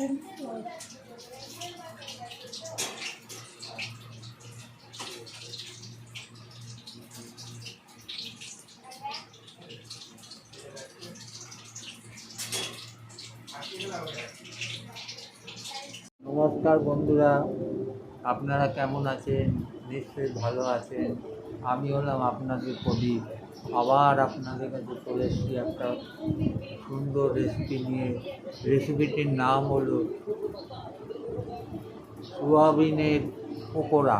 নমস্কার বন্ধুরা, আপনারা কেমন আছেন? নিশ্চয়ই ভালো আছেন। আমি হলাম আপনাদের প্রদীপ। আবার আপনাদের কাছে চলে এসেছি একটা সুন্দর রেসিপি নিয়ে। রেসিপিটির নাম হলো সোয়াবিনের পকোড়া।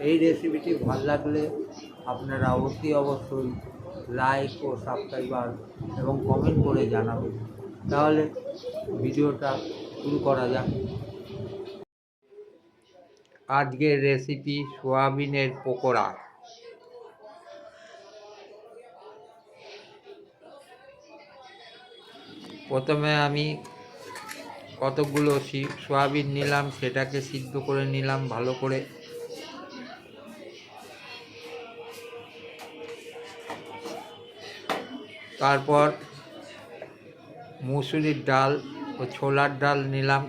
এই রেসিপিটি ভালো লাগলে আপনারা অতি অবশ্যই লাইক ও সাবস্ক্রাইবার এবং কমেন্ট করে জানাবেন। তাহলে ভিডিওটা শুরু করা যাক। আজকের রেসিপি সোয়াবিনের পকোড়া। প্রথমে আমি কতগুলো সোয়াবিন নিলাম, সেটাকে সিদ্ধ করে নিলাম ভালো করে। তারপর মুসুরির ডাল ও ছোলার ডাল নিলাম।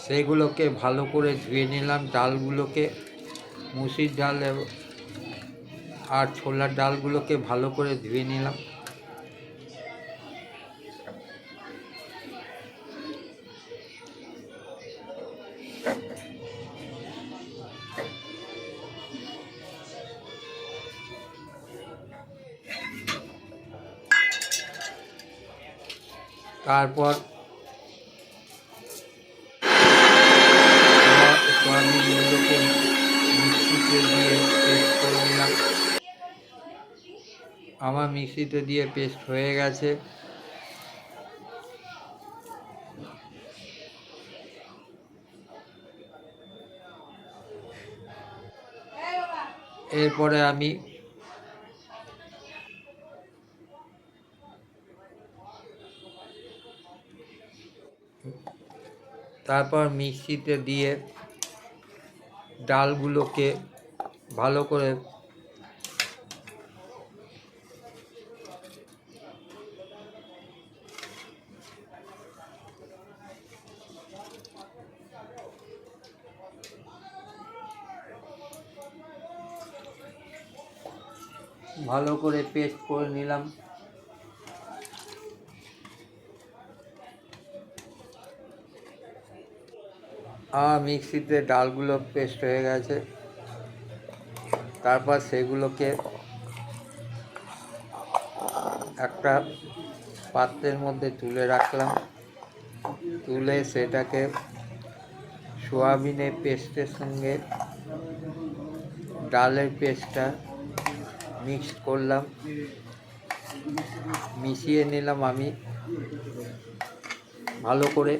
সেগুলোকে ভালো করে ধুয়ে নিলাম। ডালগুলোকে, মুসুরির ডাল আর ছোলার ডালগুলোকে ভালো করে ধুয়ে নিলাম। তারপর সোয়াবিনগুলোকে মিক্সিতে দিয়ে পেস্ট করে নিলাম। আমার মিক্সিতে দিয়ে পেস্ট হয়ে গেছে। এরপরে আমি মিক্সিতে দিয়ে ডালগুলোকে ভালো করে পেস্ট করে নিলাম। মিক্সিতে ডালগুলো পেস্ট হয়ে গেছে। তারপর সেগুলোকে একটা পাত্রের মধ্যে তুলে রাখলাম। তুলে সেটাকে সোয়াবিনের পেস্টের সঙ্গে ডালের পেস্টটা মিক্সড করলাম, মিশিয়ে নিলাম আমি ভালো করে।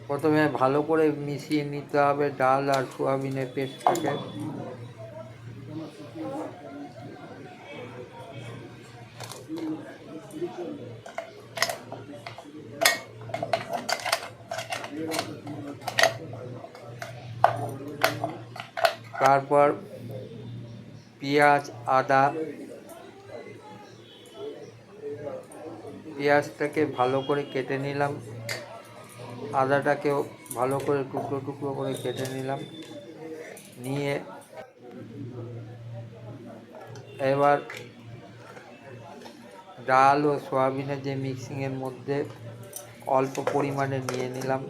প্রথমে ভালো করে মিশিয়ে নিতে হবে ডাল আর সোয়াবিনের পেস্টটাকে। তারপর পেঁয়াজ, আদা, পেঁয়াজটাকে ভালো করে কেটে নিলাম। আদাটাকেও ভালো করে টুকরো টুকরো করে কেটে নিলাম। নিয়ে এবার ডাল ও সয়াবিনের যে মিক্সিংয়ের মধ্যে অল্প পরিমাণে নিয়ে নিলাম,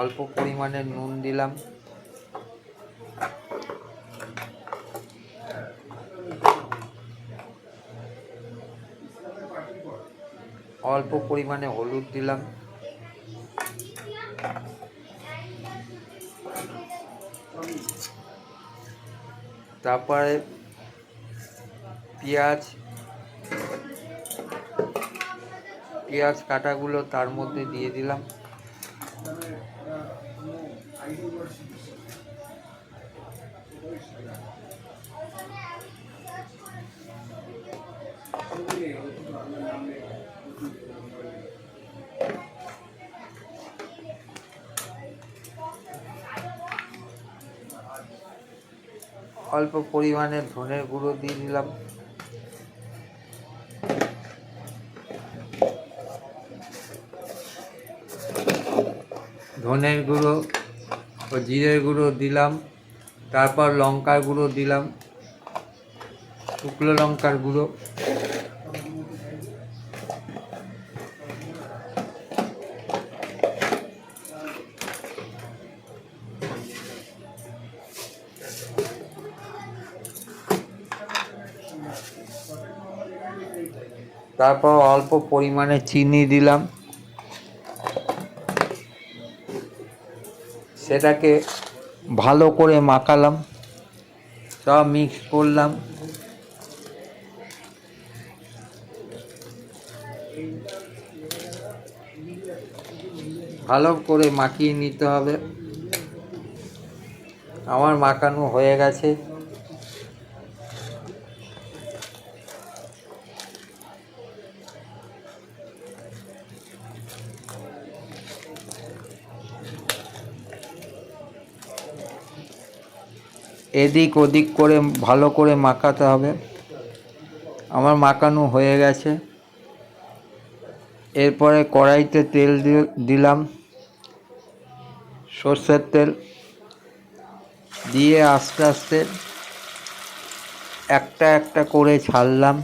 অল্প পরিমাণে নুন দিলাম, অল্প পরিমাণে হলুদ দিলাম, তারপরে পেঁয়াজ পেঁয়াজ কাটাগুলো তার মধ্যে দিয়ে দিলাম। অল্প পরিমাণে ধনের গুঁড়ো দিয়ে দিলাম। ধনের গুঁড়ো ও জিরের গুঁড়ো দিলাম, তারপর লঙ্কার গুঁড়ো দিলাম, শুকনো লঙ্কার গুঁড়ো, তারপর অল্প পরিমাণে চিনি দিলাম। সেটাকে ভালো করে মাখালাম, সব মিক্স করলাম। ভালো করে মাখিয়ে নিতে হবে। আমার মাখানো হয়ে গেছে। এদিক ওদিক করে ভালো করে মাখাতে হবে। আমার মাখানো হয়ে গেছে। এরপরে কড়াইতে তেল দিলাম, সর্ষের তেল দিয়ে আস্তে আস্তে একটা একটা করে ছাড়লাম।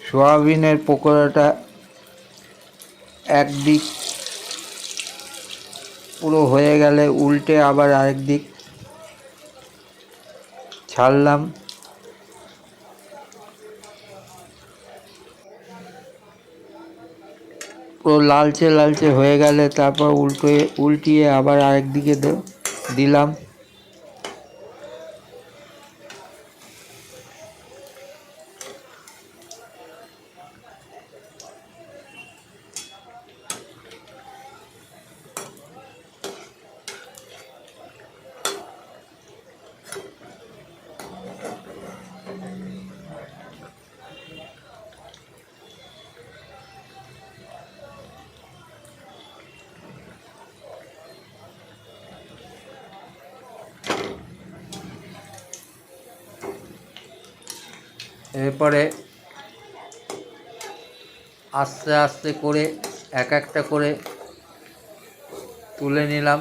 সোয়াবিনের পকোড়াটা একদিক পুরো হয়ে গেলে উল্টে আবার আরেক দিক ছাড়লাম। পুরো লালচে লালচে হয়ে গেলে তারপর উল্টিয়ে আবার আরেক দিকে দিলাম। এরপরে আস্তে আস্তে করে এক একটা করে তুলে নিলাম।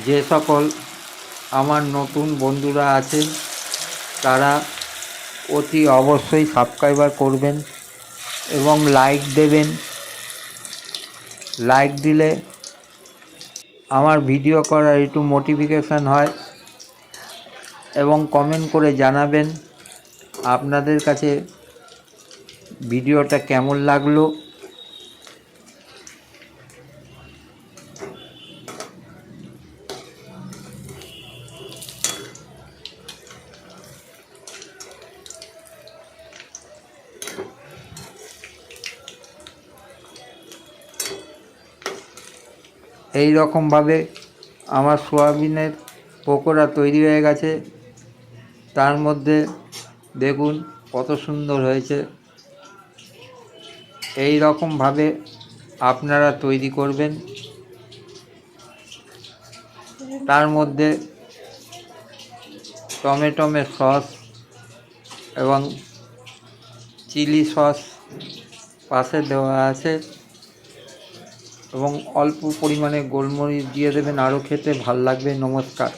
যে সকল আমার নতুন বন্ধুরা আছেন তারা অতি অবশ্যই সাবস্ক্রাইবার করবেন এবং লাইক দেবেন। লাইক দিলে আমার ভিডিও করার একটু মোটিভেশন হয় এবং কমেন্ট করে জানাবেন আপনাদের কাছে ভিডিওটা কেমন লাগলো। এই রকমভাবে আমার সোয়াবিনের পকোড়া তৈরি হয়ে গেছে। তার মধ্যে দেখুন কত সুন্দর হয়েছে। এই রকমভাবে আপনারা তৈরি করবেন। তার মধ্যে টমেটো সস এবং চিলি সস পাশে দেওয়া আছে। এবং অল্প পরিমাণে গোলমরিচ দিয়ে দেবেন, আরও খেতে ভাল লাগবে। নমস্কার।